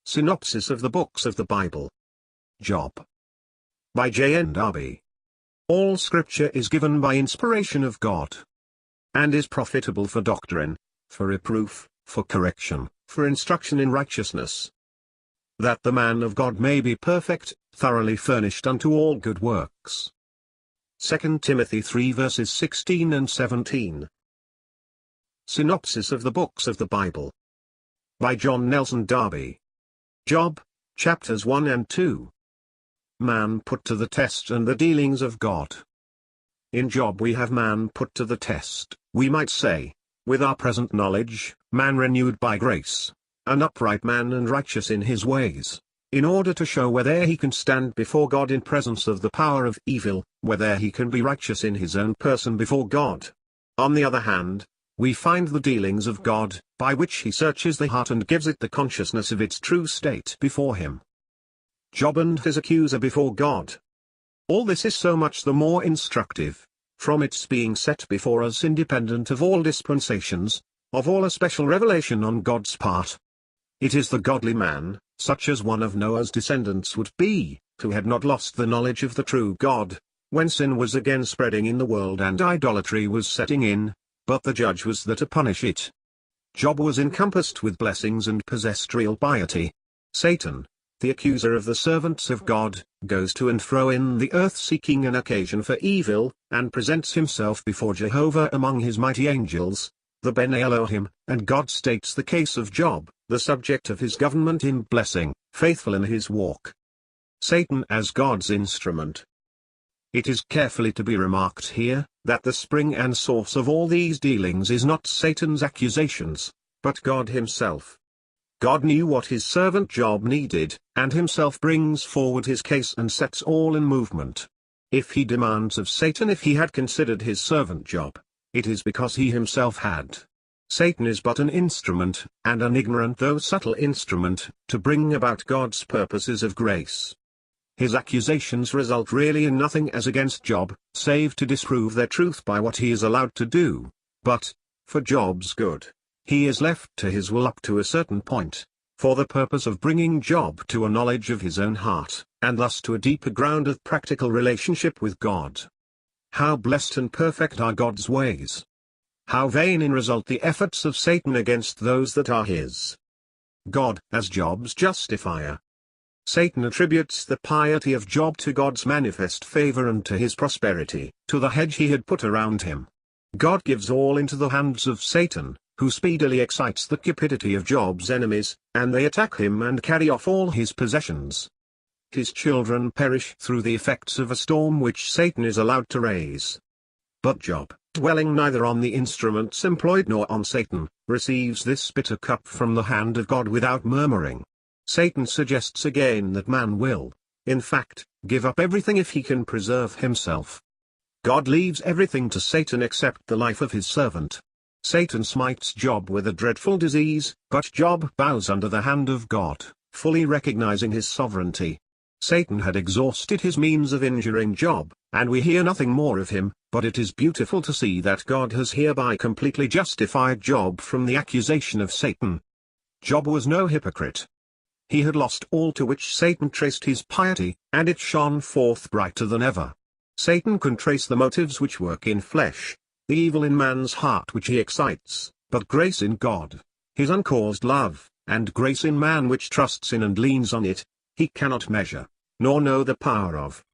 Synopsis of the Books of the Bible. Job. By JND Darby. All Scripture is given by inspiration of God, and is profitable for doctrine, for reproof, for correction, for instruction in righteousness, that the man of God may be perfect, thoroughly furnished unto all good works. 2 Timothy 3 verses 16 and 17. Synopsis of the Books of the Bible. By John Nelson Darby. Job, chapters 1 and 2. Man put to the test and the dealings of God. In Job we have man put to the test, we might say, with our present knowledge, man renewed by grace, an upright man and righteous in his ways, in order to show whether he can stand before God in presence of the power of evil, whether he can be righteous in his own person before God. On the other hand, we find the dealings of God, by which he searches the heart and gives it the consciousness of its true state before him. Job and his accuser before God. All this is so much the more instructive, from its being set before us independent of all dispensations, of all especial revelation on God's part. It is the godly man, such as one of Noah's descendants would be, who had not lost the knowledge of the true God, when sin was again spreading in the world and idolatry was setting in, but the judge was there to punish it. Job was encompassed with blessings and possessed real piety. Satan, the accuser of the servants of God, goes to and fro in the earth seeking an occasion for evil, and presents himself before Jehovah among his mighty angels, the Ben Elohim, and God states the case of Job, the subject of his government in blessing, faithful in his walk. Satan as God's instrument. It is carefully to be remarked here, that the spring and source of all these dealings is not Satan's accusations, but God himself. God knew what his servant Job needed, and himself brings forward his case and sets all in movement. If he demands of Satan if he had considered his servant Job, it is because he himself had. Satan is but an instrument, and an ignorant though subtle instrument, to bring about God's purposes of grace. His accusations result really in nothing as against Job, save to disprove their truth by what he is allowed to do. But, for Job's good, he is left to his will up to a certain point, for the purpose of bringing Job to a knowledge of his own heart, and thus to a deeper ground of practical relationship with God. How blessed and perfect are God's ways! How vain in result the efforts of Satan against those that are his. God as Job's justifier. Satan attributes the piety of Job to God's manifest favor and to his prosperity, to the hedge he had put around him. God gives all into the hands of Satan, who speedily excites the cupidity of Job's enemies, and they attack him and carry off all his possessions. His children perish through the effects of a storm which Satan is allowed to raise. But Job, dwelling neither on the instruments employed nor on Satan, receives this bitter cup from the hand of God without murmuring. Satan suggests again that man will, in fact, give up everything if he can preserve himself. God leaves everything to Satan except the life of his servant. Satan smites Job with a dreadful disease, but Job bows under the hand of God, fully recognizing his sovereignty. Satan had exhausted his means of injuring Job, and we hear nothing more of him, but it is beautiful to see that God has hereby completely justified Job from the accusation of Satan. Job was no hypocrite. He had lost all to which Satan traced his piety, and it shone forth brighter than ever. Satan can trace the motives which work in flesh, the evil in man's heart which he excites, but grace in God, his uncaused love, and grace in man which trusts in and leans on it, he cannot measure, nor know the power of.